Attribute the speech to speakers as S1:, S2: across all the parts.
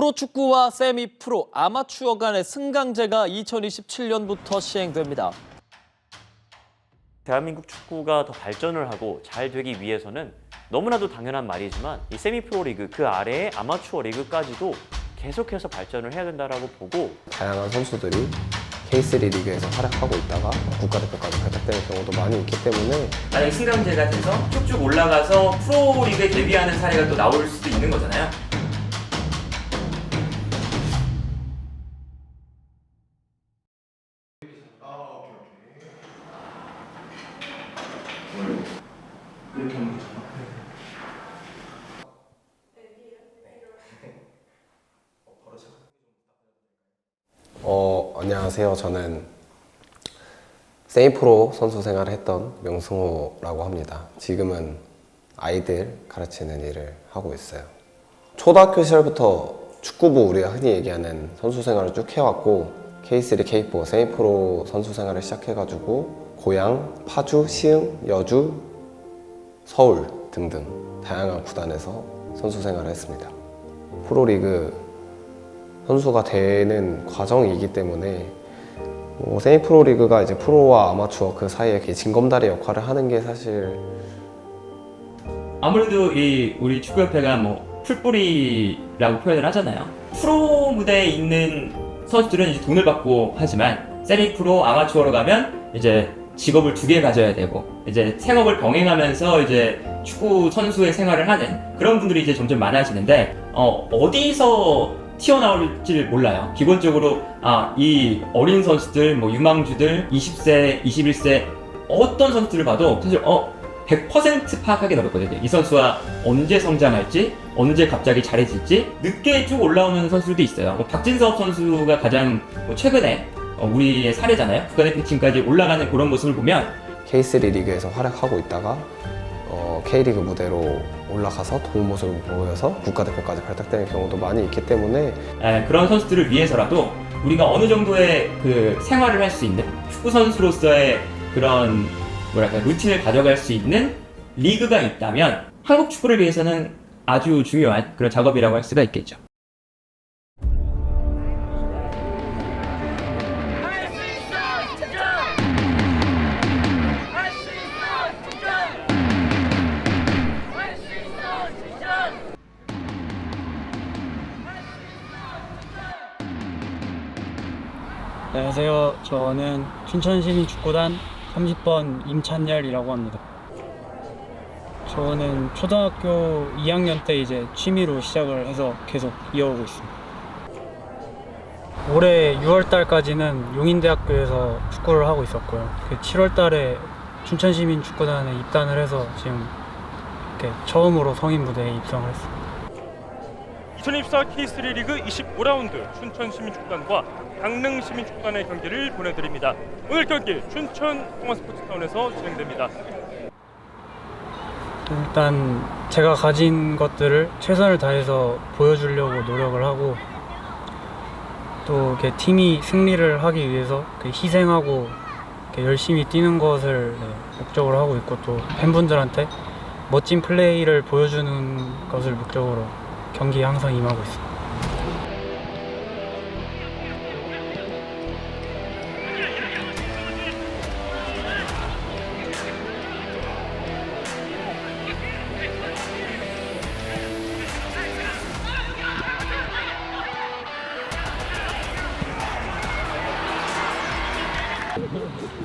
S1: 프로축구와 세미프로, 아마추어 간의 승강제가 2027년부터 시행됩니다.
S2: 대한민국 축구가 더 발전을 하고 잘 되기 위해서는 너무나도 당연한 말이지만 이 세미프로 리그 그 아래의 아마추어 리그까지도 계속해서 발전을 해야 된다라고 보고,
S3: 다양한 선수들이 K3 리그에서 활약하고 있다가 국가대표까지 발탁되는 경우도 많이 있기 때문에
S4: 만약에 승강제가 돼서 쭉쭉 올라가서 프로리그에 데뷔하는 사례가 또 나올 수도 있는 거잖아요.
S5: 이렇게 하는 거잖아.
S3: 안녕하세요. 저는 세미프로 선수 생활을 했던 명승호라고 합니다. 지금은 아이들 가르치는 일을 하고 있어요. 초등학교 시절부터 축구부, 우리가 흔히 얘기하는 선수 생활을 쭉 해왔고 K3, K4 세미프로 선수 생활을 시작해가지고 고양, 파주, 시흥, 여주, 서울 등등 다양한 구단에서 선수 생활을 했습니다. 프로리그 선수가 되는 과정이기 때문에 세미프로 리그가 이제 프로와 아마추어 그 사이에 징검다리 역할을 하는 게 사실
S4: 아무래도 이 우리 축구협회가 뭐 풀뿌리라고 표현을 하잖아요. 프로 무대에 있는 선수들은 이제 돈을 받고 하지만 세미프로, 아마추어로 가면 이제 직업을 2개 가져야 되고 이제 생업을 병행하면서 이제 축구 선수의 생활을 하는 그런 분들이 이제 점점 많아지는데 어디서 튀어나올지 몰라요. 기본적으로 이 어린 선수들, 뭐 유망주들, 20세, 21세 어떤 선수들을 봐도 사실 100% 파악하기 어렵거든요. 이 선수가 언제 성장할지, 언제 갑자기 잘해질지 늦게 쭉 올라오는 선수들도 있어요. 박진섭 선수가 가장 최근에 우리의 사례잖아요. 국가대표팀까지 올라가는 그런 모습을 보면
S3: K3 리그에서 활약하고 있다가 K리그 무대로 올라가서 좋은 모습을 보여서 국가대표까지 발탁되는 경우도 많이 있기 때문에
S4: 그런 선수들을 위해서라도 우리가 어느 정도의 그 생활을 할 수 있는 축구 선수로서의 그런 루틴을 가져갈 수 있는 리그가 있다면 한국 축구를 위해서는 아주 중요한 그런 작업이라고 할 수가 있겠죠.
S6: 안녕하세요. 저는 춘천시민축구단 30번 임찬열이라고 합니다. 저는 초등학교 2학년 때 이제 취미로 시작을 해서 계속 이어오고 있습니다. 올해 6월달까지는 용인대학교에서 축구를 하고 있었고요. 7월달에 춘천시민축구단에 입단을 해서 지금 이렇게 처음으로 성인 무대에 입성을 했습니다.
S7: 2024 K3 리그 25라운드 춘천시민축구단과 강릉시민축구단의 경기를 보내드립니다. 오늘 경기 춘천 통화스포츠타운에서 진행됩니다.
S6: 일단 제가 가진 것들을 최선을 다해서 보여주려고 노력을 하고 또 이렇게 팀이 승리를 하기 위해서 희생하고 열심히 뛰는 것을 목적으로 하고 있고 또 팬분들한테 멋진 플레이를 보여주는 것을 목적으로 경기에 항상 임하고 있습니다.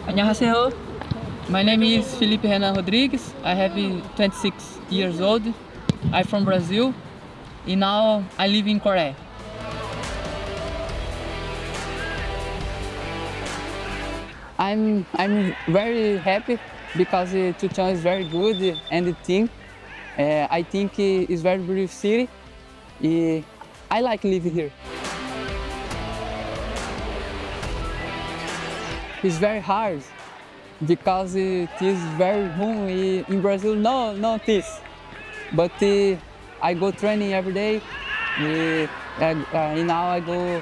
S8: 안녕하세요. My name is Felipe Renan Rodrigues. I have 26 years old. I'm from Brazil and now I live in Korea. I'm very happy because Chuchon is very good and the team. I think it's very beautiful city. I like living here. It's very hard because it is very home in Brazil. No this, but I go training every day. And now I go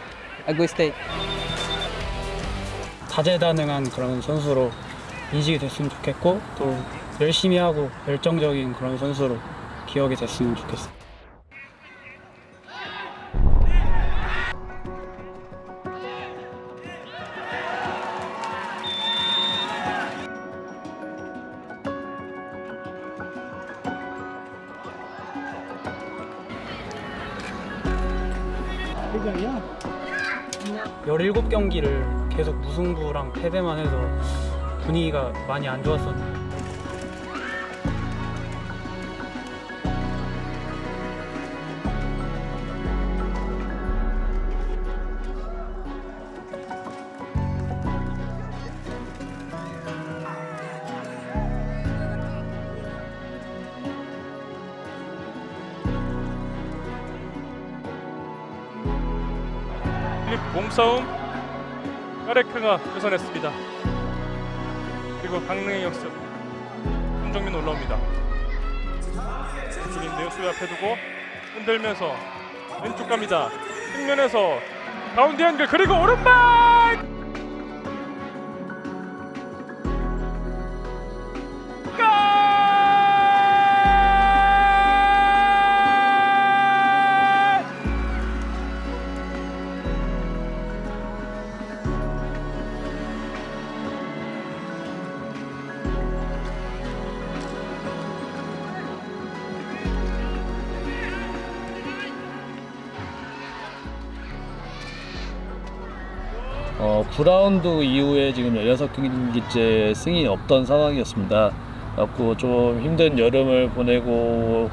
S8: stay.
S6: 다재다능한 그런 선수로 인식이 됐으면 좋겠고 또 열심히 하고 열정적인 그런 선수로 기억이 됐으면 좋겠습니다. 17경기를 계속 무승부랑 패배만 해서 분위기가 많이 안 좋았었는데
S7: 필립 몸싸움 까레크가 뺏어냈습니다. 그리고 강릉의 역습 손정민 올라옵니다. 왼쪽인데요. 수비 앞에 두고 흔들면서 왼쪽 갑니다. 측면에서 가운데 연결 그리고 오른발
S9: 어, 9라운드 이후에 지금 16경기째 승이 없던 상황이었습니다. 그래갖고 좀 힘든 여름을 보내고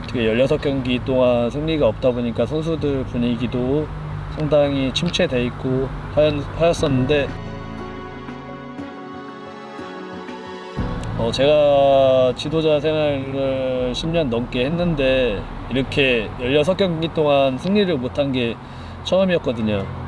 S9: 어떻게 16경기 동안 승리가 없다 보니까 선수들 분위기도 상당히 침체돼 있고 하였었는데 제가 지도자 생활을 10년 넘게 했는데 이렇게 16경기 동안 승리를 못한 게 처음이었거든요.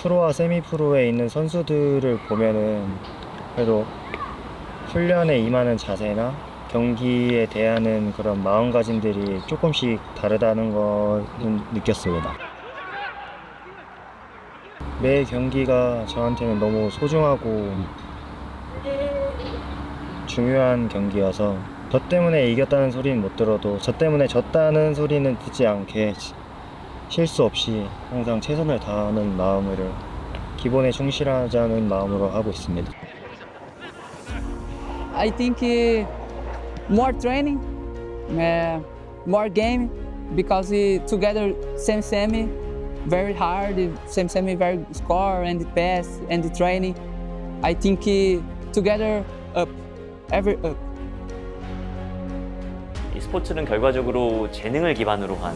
S10: 프로와 세미프로에 있는 선수들을 보면은 그래도 훈련에 임하는 자세나 경기에 대하는 그런 마음가짐들이 조금씩 다르다는 것은 느꼈습니다. 매 경기가 저한테는 너무 소중하고 중요한 경기여서 저 때문에 이겼다는 소리는 못 들어도 저 때문에 졌다는 소리는 듣지 않게 실수 없이 항상 최선을 다하는 마음으로 기본에 충실하자는 마음으로 하고 있습니다.
S8: I think more training, more game, because together same very hard, same very score and pass and training. I think together up, every up.
S2: 이 스포츠는 결과적으로 재능을 기반으로 한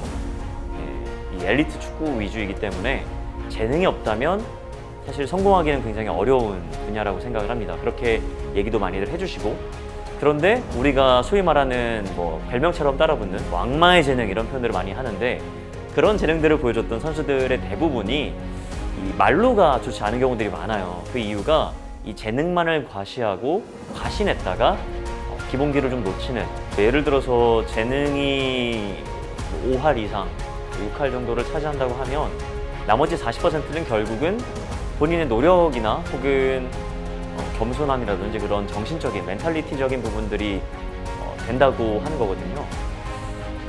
S2: 이 엘리트 축구 위주이기 때문에 재능이 없다면 사실 성공하기는 굉장히 어려운 분야라고 생각을 합니다. 그렇게 얘기도 많이들 해주시고, 그런데 우리가 소위 말하는 뭐 별명처럼 따라붙는 뭐 악마의 재능 이런 표현들을 많이 하는데, 그런 재능들을 보여줬던 선수들의 대부분이 이 말로가 좋지 않은 경우들이 많아요. 그 이유가 이 재능만을 과시하고 과신했다가 기본기를 좀 놓치는, 예를 들어서 재능이 5할 이상 6할 정도를 차지한다고 하면 나머지 40%는 결국은 본인의 노력이나 혹은 겸손함이라든지 그런 정신적인, 멘탈리티적인 부분들이 된다고 하는 거거든요.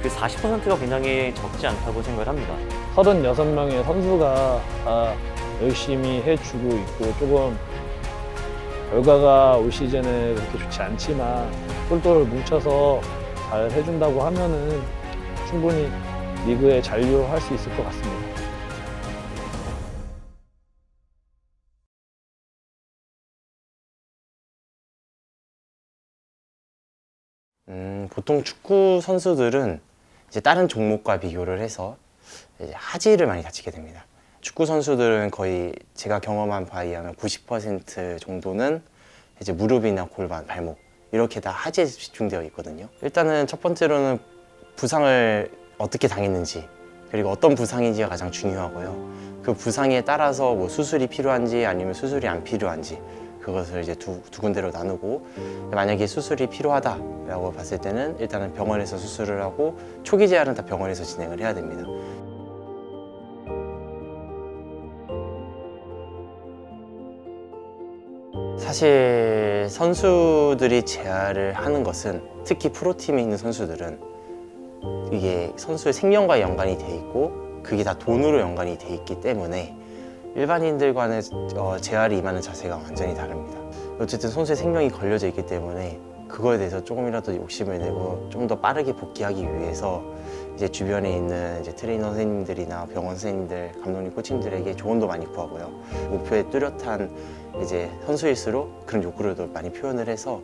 S2: 그 40%가 굉장히 적지 않다고 생각을 합니다.
S9: 36명의 선수가 다 열심히 해주고 있고, 조금 결과가 올 시즌에 그렇게 좋지 않지만 똘똘 뭉쳐서 잘 해준다고 하면은 충분히 리그에 잔류할 수 있을 것 같습니다.
S11: 보통 축구 선수들은 이제 다른 종목과 비교를 해서 이제 하지를 많이 다치게 됩니다. 축구 선수들은 거의 제가 경험한 바에 의하면 90% 정도는 이제 무릎이나 골반, 발목 이렇게 다 하지에 집중되어 있거든요. 일단은 첫 번째로는 부상을 어떻게 당했는지 그리고 어떤 부상인지가 가장 중요하고요. 그 부상에 따라서 뭐 수술이 필요한지 아니면 수술이 안 필요한지 그것을 이제 두 군데로 나누고 만약에 수술이 필요하다라고 봤을 때는 일단은 병원에서 수술을 하고 초기 재활은 다 병원에서 진행을 해야 됩니다. 사실 선수들이 재활을 하는 것은 특히 프로팀에 있는 선수들은 이게 선수의 생명과 연관이 돼 있고 그게 다 돈으로 연관이 돼 있기 때문에 일반인들과는 재활이 임하는 자세가 완전히 다릅니다. 어쨌든 선수의 생명이 걸려져 있기 때문에 그거에 대해서 조금이라도 욕심을 내고 좀 더 빠르게 복귀하기 위해서 이제 주변에 있는 이제 트레이너 선생님들이나 병원 선생님들, 감독님, 코치님들에게 조언도 많이 구하고요. 목표에 뚜렷한 이제 선수일수록 그런 욕구를 많이 표현을 해서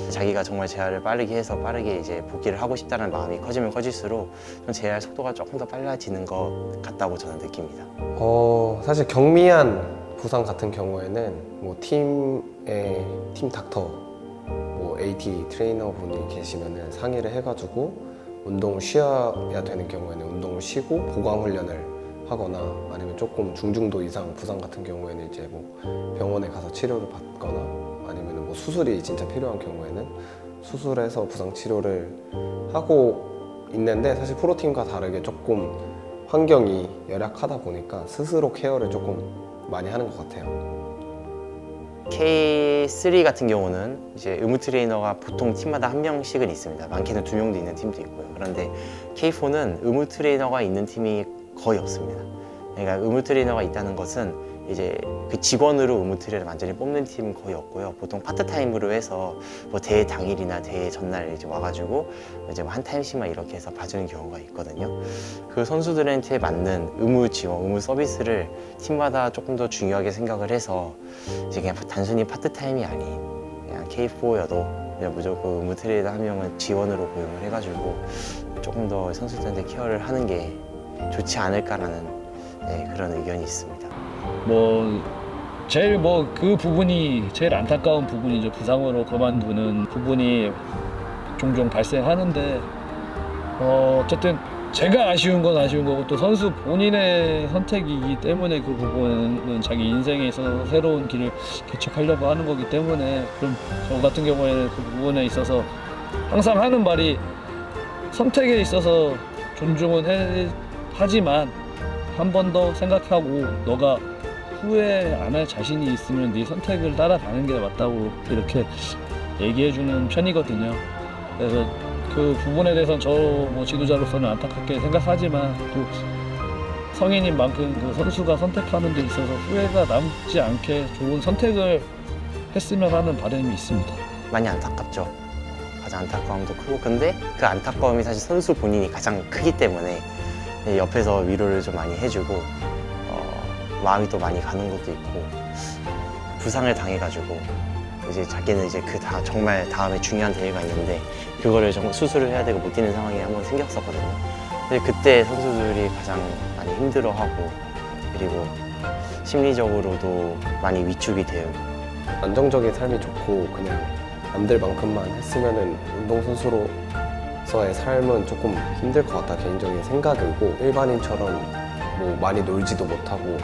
S11: 자기가 정말 재활을 빠르게 해서 빠르게 이제 복귀를 하고 싶다는 마음이 커지면 커질수록 좀 재활 속도가 조금 더 빨라지는 것 같다고 저는 느낍니다.
S3: 사실 경미한 부상 같은 경우에는 뭐 팀의 팀 닥터, 뭐 AT 트레이너 분이 계시면은 상의를 해가지고 운동을 쉬어야 되는 경우에는 운동을 쉬고 보강 훈련을 하거나 아니면 조금 중증도 이상 부상 같은 경우에는 이제 뭐 병원에 가서 치료를 받거나 아니면 뭐 수술이 진짜 필요한 경우에는 수술해서 부상 치료를 하고 있는데 사실 프로팀과 다르게 조금 환경이 열악하다 보니까 스스로 케어를 조금 많이 하는 것 같아요.
S11: K3 같은 경우는 이제 의무 트레이너가 보통 팀마다 한 명씩은 있습니다. 많게는 2명도 있는 팀도 있고요. 그런데 K4는 의무 트레이너가 있는 팀이 거의 없습니다. 그러니까 의무 트레이너가 있다는 것은 이제 그 직원으로 의무 트레이너를 완전히 뽑는 팀은 거의 없고요. 보통 파트타임으로 해서 뭐 대회 당일이나 대회 전날 이제 와가지고 이제 뭐 한 타임씩만 이렇게 해서 봐주는 경우가 있거든요. 그 선수들한테 맞는 의무 지원, 의무 서비스를 팀마다 조금 더 중요하게 생각을 해서 이제 그냥 단순히 파트타임이 아닌 그냥 K4여도 그냥 무조건 의무 트레이너 한 명은 지원으로 고용을 해가지고 조금 더 선수들한테 케어를 하는 게 좋지 않을까라는 그런 의견이 있습니다.
S9: 제일 그 부분이 제일 안타까운 부분이죠. 부상으로 그만두는 부분이 종종 발생하는데 어쨌든 제가 아쉬운 건 아쉬운 거고 또 선수 본인의 선택이기 때문에 그 부분은 자기 인생에 있어서 새로운 길을 개척하려고 하는 거기 때문에 그럼 저 같은 경우에는 그 부분에 있어서 항상 하는 말이 선택에 있어서 존중은 하지만 한 번 더 생각하고 너가 후회 안 할 자신이 있으면 네 선택을 따라가는 게 맞다고 이렇게 얘기해주는 편이거든요. 그래서 그 부분에 대해서는 저 지도자로서는 안타깝게 생각하지만 또 성인인 만큼 그 선수가 선택하는 데 있어서 후회가 남지 않게 좋은 선택을 했으면 하는 바람이 있습니다.
S11: 많이 안타깝죠. 가장 안타까움도 크고 근데 그 안타까움이 사실 선수 본인이 가장 크기 때문에 옆에서 위로를 좀 많이 해주고 마음이 또 많이 가는 것도 있고 부상을 당해가지고 이제 자기는 이제 정말 다음에 중요한 대회가 있는데 그거를 정말 수술을 해야 되고 못 뛰는 상황이 한번 생겼었거든요. 근데 그때 선수들이 가장 많이 힘들어하고 그리고 심리적으로도 많이 위축이 돼요.
S3: 안정적인 삶이 좋고 그냥 남들만큼만 했으면은 운동선수로서의 삶은 조금 힘들 것 같다 개인적인 생각이고 일반인처럼 뭐 많이 놀지도 못하고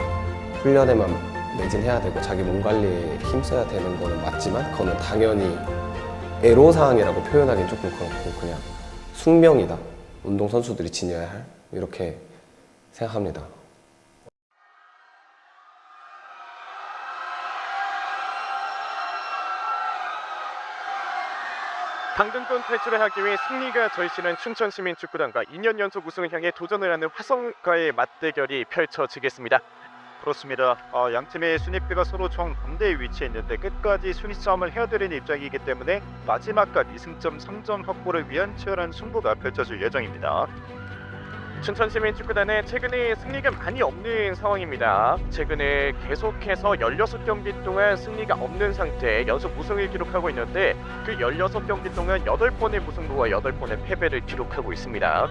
S3: 훈련에만 매진해야 되고 자기 몸 관리에 힘써야 되는 거는 맞지만 그거는 당연히 애로사항이라고 표현하기는 조금 그렇고 그냥 숙명이다. 운동선수들이 지녀야 할 이렇게 생각합니다.
S7: 강등권 탈출을 하기 위해 승리가 절실한 춘천시민축구단과 2년 연속 우승을 향해 도전을 하는 화성과의 맞대결이 펼쳐지겠습니다.
S12: 그렇습니다. 양 팀의 순위표가 서로 정반대에 위치해 있는데 끝까지 순위 싸움을 해야 되는 입장이기 때문에 마지막까지 승점 3점 확보를 위한 치열한 승부가 펼쳐질 예정입니다.
S7: 춘천시민축구단은 최근에 승리가 많이 없는 상황입니다. 최근에 계속해서 16경기 동안 승리가 없는 상태 연속 무승을 기록하고 있는데 그 16경기 동안 8번의 무승부와 8번의 패배를 기록하고 있습니다.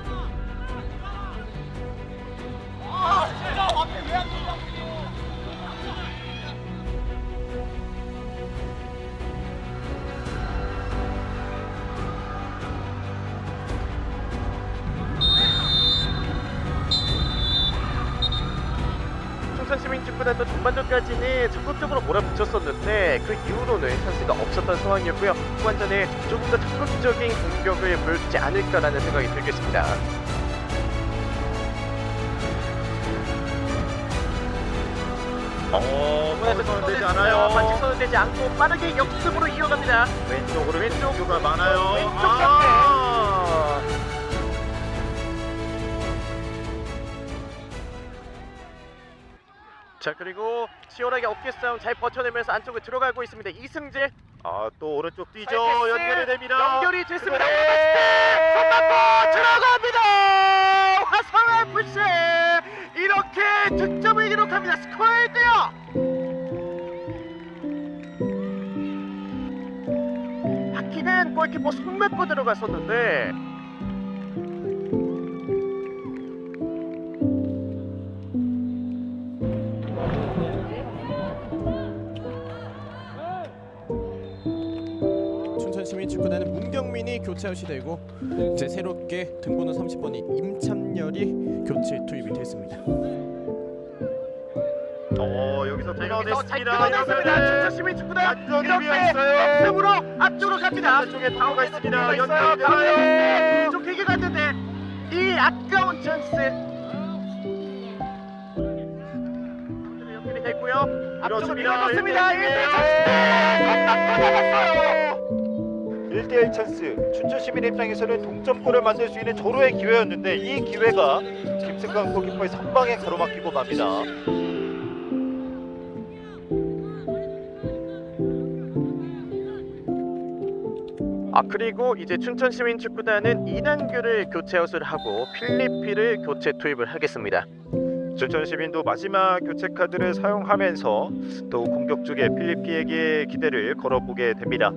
S7: 춘천시민축구단도 전반전까지는 적극적으로 몰아붙였었는데 그 이후로는 찬스가 없었던 상황이었고요. 후반전에 조금 더 적극적인 공격을 보여주지 않을까라는 생각이 들겠습니다.
S12: 반칙 선언되지 않아요.
S7: 반칙 선언되지 않고 빠르게 역습으로 이어갑니다.
S12: 왼쪽으로 왼쪽가 많아요.
S7: 왼쪽 상태. 자, 그리고 치열하게 어깨 싸움 잘 버텨내면서 안쪽으로 들어가고 있습니다. 이승재.
S12: 또 오른쪽 뛰죠.
S7: 패스.
S12: 연결이 됩니다.
S7: 연결이 됐습니다.
S12: 그래.
S7: 손 맞고 들어갑니다. 화성 FC 이렇게 득점을 기록합니다. 스코어 1대0. 하키는 골키퍼 손 맞고 들어갔었는데
S13: 춘천시민축구단은 문경민이 교체 아웃되고 이제 새롭게 등번호 30번인 임찬열이 교체 투입이 됐습니다.
S12: 여기서
S7: 잘
S12: 끊어냈습니다.
S7: 끊어냈습니다. 춘천시민축구단 이렇게 역습으로 앞쪽으로 갑니다.
S12: 쪽에 타구가 있습니다.
S7: 연결이
S12: 연결이
S7: 좀 길게 갔는데 이 아까운 찬스 연결이 됐고요. 앞쪽으로 밀어줬습니다.
S12: 1대1 찬스. 춘천시민 입장에서는 동점골을 만들 수 있는 절호의 기회였는데 이 기회가 김승관 골키퍼의 선방에 가로막히고 맙니다.
S7: 그리고 이제 춘천시민축구단은 이난규를 교체 아웃을 하고 필리피를 교체 투입을 하겠습니다.
S12: 춘천시민도 마지막 교체 카드를 사용하면서 또 공격 쪽에 필리피에게 기대를 걸어보게 됩니다.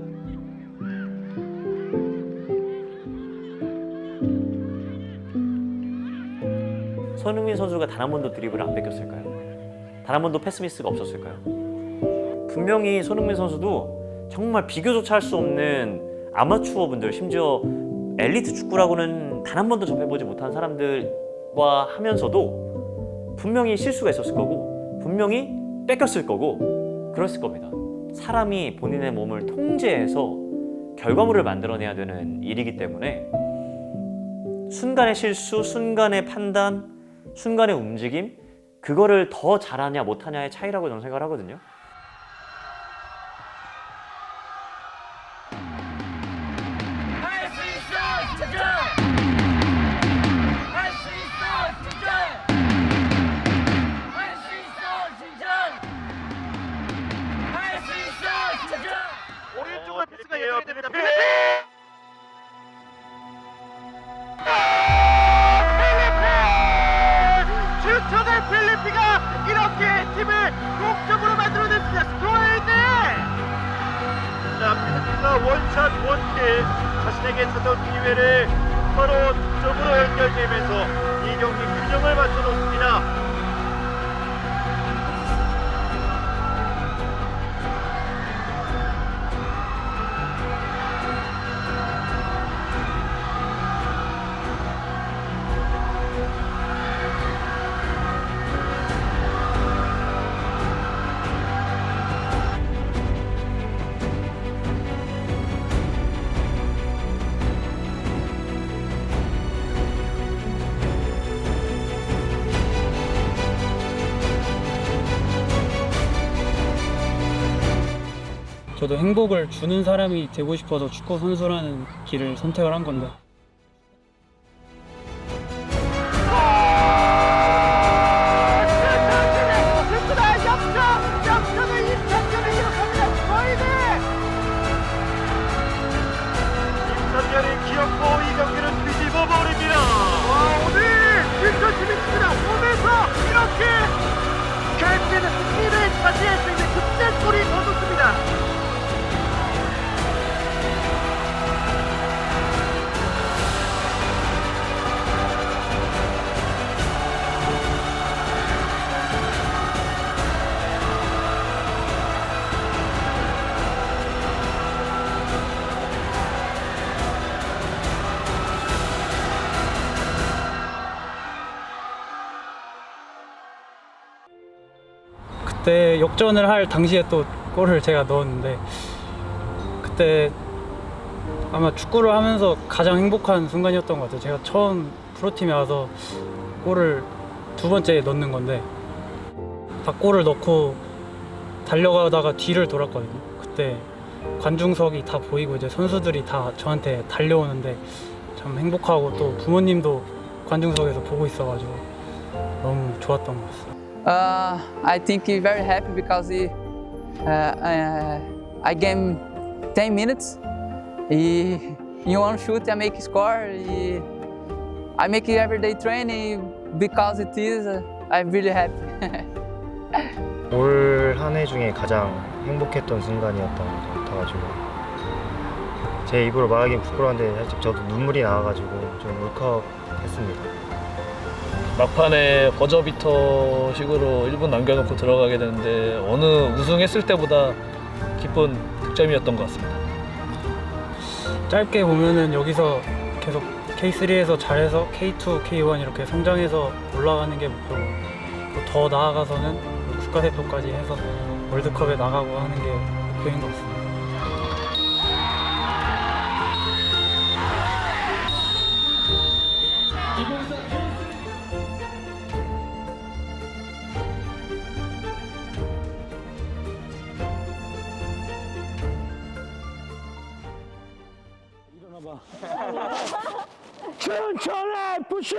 S2: 손흥민 선수가 단 한 번도 드리블을 안 뺏겼을까요? 단 한 번도 패스미스가 없었을까요? 분명히 손흥민 선수도 정말 비교조차 할 수 없는 아마추어 분들, 심지어 엘리트 축구라고는 단 한 번도 접해보지 못한 사람들과 하면서도 분명히 실수가 있었을 거고 분명히 뺏겼을 거고 그랬을 겁니다. 사람이 본인의 몸을 통제해서 결과물을 만들어내야 되는 일이기 때문에 순간의 실수, 순간의 판단, 순간의 움직임 그거를 더 잘하냐 못하냐의 차이라고 저는 생각을 하거든요.
S7: 오른쪽으로 패스가 연결이 됩니다. 춘천의 필리피가 이렇게 팀을 동점으로 만들어냈습니다. 스코어 1대.
S12: 자, 필리피가 원샷 원킬 자신에게 찾아온 기회를 서로 득점으로 연결되면서 이 경기 균형을 맞춰놓습니다.
S6: 저도 행복을 주는 사람이 되고 싶어서 축구 선수라는 길을 선택을 한 건데
S12: 임찬열이 기억고 이 경기를 뒤집어 버립니다.
S7: 오늘
S6: 그때 역전을 할 당시에 또 골을 제가 넣었는데 그때 아마 축구를 하면서 가장 행복한 순간이었던 것 같아요. 제가 처음 프로팀에 와서 골을 2번째 넣는 건데 딱 골을 넣고 달려가다가 뒤를 돌았거든요. 그때 관중석이 다 보이고 이제 선수들이 다 저한테 달려오는데 참 행복하고 또 부모님도 관중석에서 보고 있어가지고 너무 좋았던 것 같습니다.
S8: I think very happy because I game 10 minutes. In one shoot I make score. I make everyday training because it is. I'm really happy.
S10: 올 한 해 중에 가장 행복했던 순간이었던 것 같아가지고 제 입으로 말하기는 부끄러운데 살짝 저도 눈물이 나와가지고 좀 울컥했습니다.
S9: 막판에 버저비터식으로 1분 남겨놓고 들어가게 되는데 어느 우승했을 때보다 기쁜 득점이었던 것 같습니다.
S6: 짧게 보면은 여기서 계속 K3에서 잘해서 K2, K1 이렇게 성장해서 올라가는 게 목표고 또 더 나아가서는 국가대표까지 해서 월드컵에 나가고 하는 게 목표인 것 같습니다.
S14: 춘천 FC!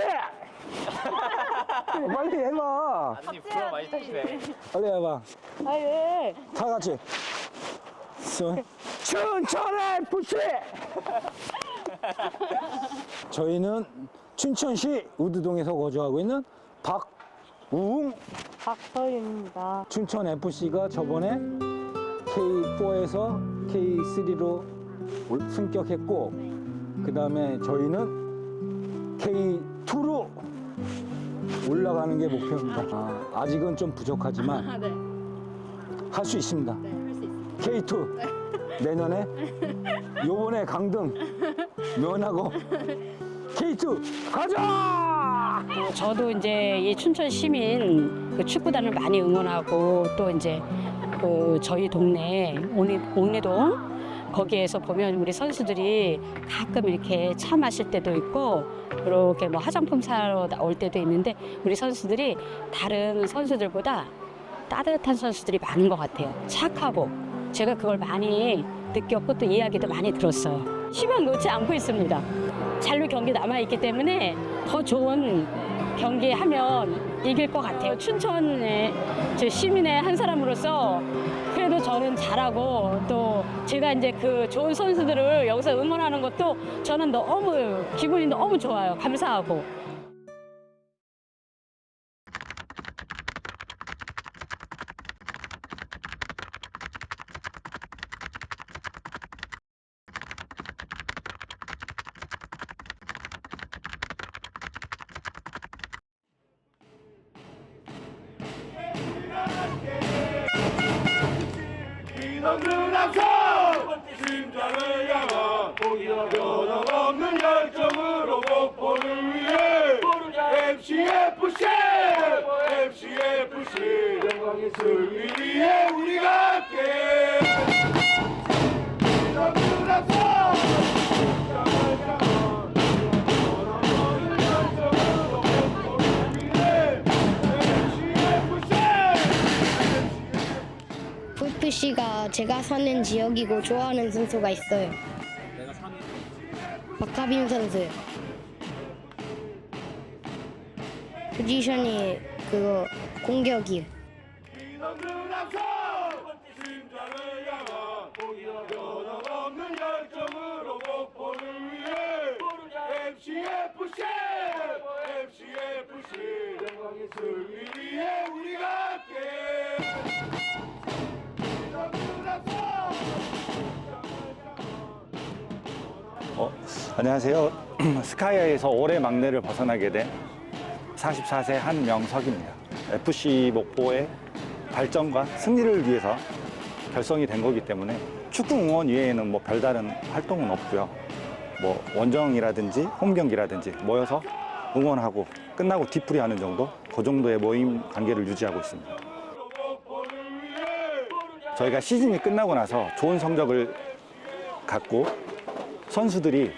S14: 빨리 해봐.
S1: 아니 부러 많이 타시네.
S14: 빨리 해봐.
S15: 아 왜?
S14: 다 같이. 춘천 FC! 저희는 춘천시 우두동에서 거주하고 있는 박우웅
S15: 박서윤입니다.
S14: 춘천 FC가 저번에 K4에서 K3로 승격했고 그 다음에 저희는 K2로 올라가는 게 목표입니다. 아직은 좀 부족하지만
S15: 네.
S14: 할 수 있습니다.
S15: 네, 할 수 있습니다.
S14: K2 내년에 요번에 강등 면하고 K2 가자!
S15: 저도 이제 이 춘천 시민 그 축구단을 많이 응원하고 또 이제 그 저희 동네 옥내동 거기에서 보면 우리 선수들이 가끔 이렇게 차 마실 때도 있고 이렇게 뭐 화장품 사러 올 때도 있는데 우리 선수들이 다른 선수들보다 따뜻한 선수들이 많은 것 같아요. 착하고 제가 그걸 많이 느꼈고 또 이야기도 많이 들었어요. 희망 놓지 않고 있습니다. 잔류 경기 남아있기 때문에 더 좋은 경기하면 이길 것 같아요. 춘천의 저 시민의 한 사람으로서 그래도 저는 잘하고 또 제가 이제 그 좋은 선수들을 여기서 응원하는 것도 저는 너무 기분이 너무 좋아요. 감사하고.
S12: 이놈은 항상 심장을 향한 변함없는 열정으로 목표를 위해 MCFC 영광의 승리 위해 우리가 함께 이놈은 항상 심장을 향한 변함없는 열정으로 목표를 위해
S16: FC가 제가 사는 지역이고 좋아하는 선수가 있어요. 박하빈 선수요. 포지션이 그거 공격이요.
S12: 영광의 승리 위해 우리가 함께
S17: 안녕하세요. 스카이아에서 올해 막내를 벗어나게 된 44세 한명석입니다. FC 목포의 발전과 승리를 위해서 결성이 된 거기 때문에 축구 응원 이외에는 뭐 별다른 활동은 없고요. 뭐 원정이라든지 홈 경기라든지 모여서 응원하고 끝나고 뒤풀이하는 정도, 그 정도의 모임 관계를 유지하고 있습니다. 저희가 시즌이 끝나고 나서 좋은 성적을 갖고 선수들이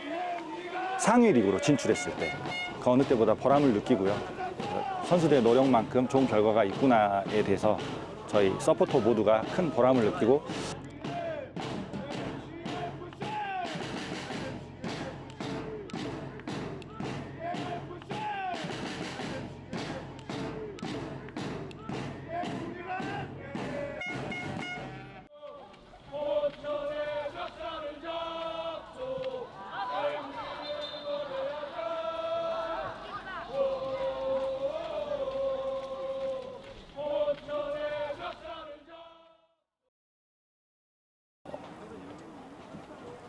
S17: 상위 리그로 진출했을 때 그 어느 때보다 보람을 느끼고요. 선수들의 노력만큼 좋은 결과가 있구나에 대해서 저희 서포터 모두가 큰 보람을 느끼고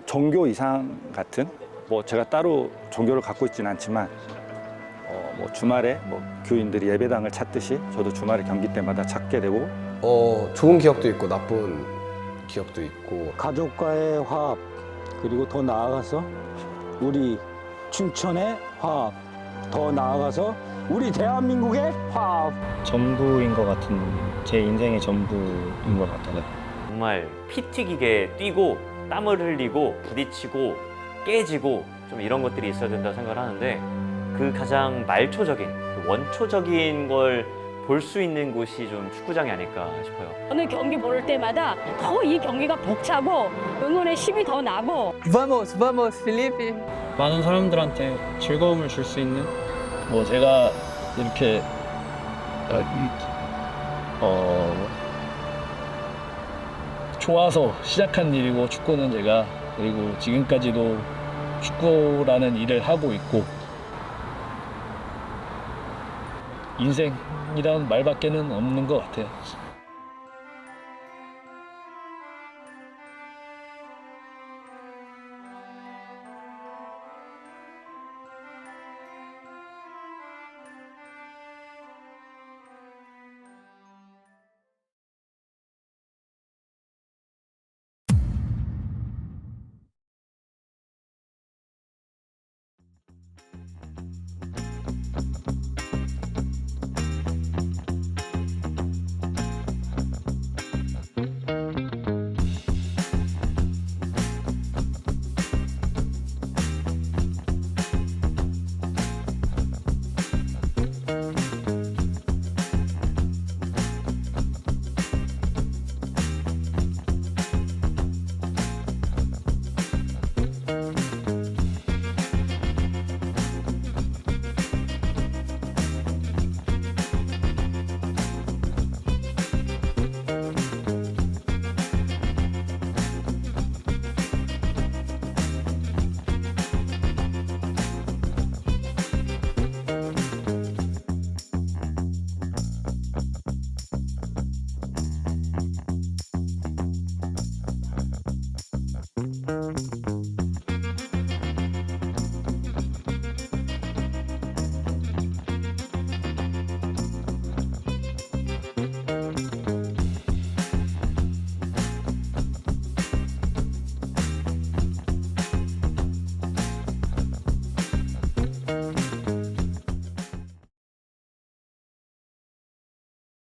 S17: 종교 이상 같은 뭐 제가 따로 종교를 갖고 있지는 않지만 뭐 주말에 뭐 교인들이 예배당을 찾듯이 저도 주말에 경기 때마다 찾게 되고
S3: 좋은 기억도 있고 나쁜 기억도 있고
S14: 가족과의 화합, 그리고 더 나아가서 우리 춘천의 화합, 더 나아가서 우리 대한민국의 화합.
S10: 전부인 것 같은, 제 인생의 전부인 것 같아요.
S2: 정말 피 튀기게 뛰고 땀을 흘리고 부딪히고 깨지고 좀 이런 것들이 있어야 된다고 생각을 하는데 그 가장 말초적인, 그 원초적인 걸 볼 수 있는 곳이 좀 축구장이 아닐까 싶어요.
S15: 어느 경기 볼 때마다 더 이 경기가 벅차고 응원의 힘이 더 나고.
S8: Vamos, vamos, Felipe.
S6: 많은 사람들한테 즐거움을 줄 수 있는
S9: 뭐 제가 이렇게 좋아서 시작한 일이고 축구는 제가 그리고 지금까지도 축구라는 일을 하고 있고 인생이란 말밖에는 없는 것 같아요.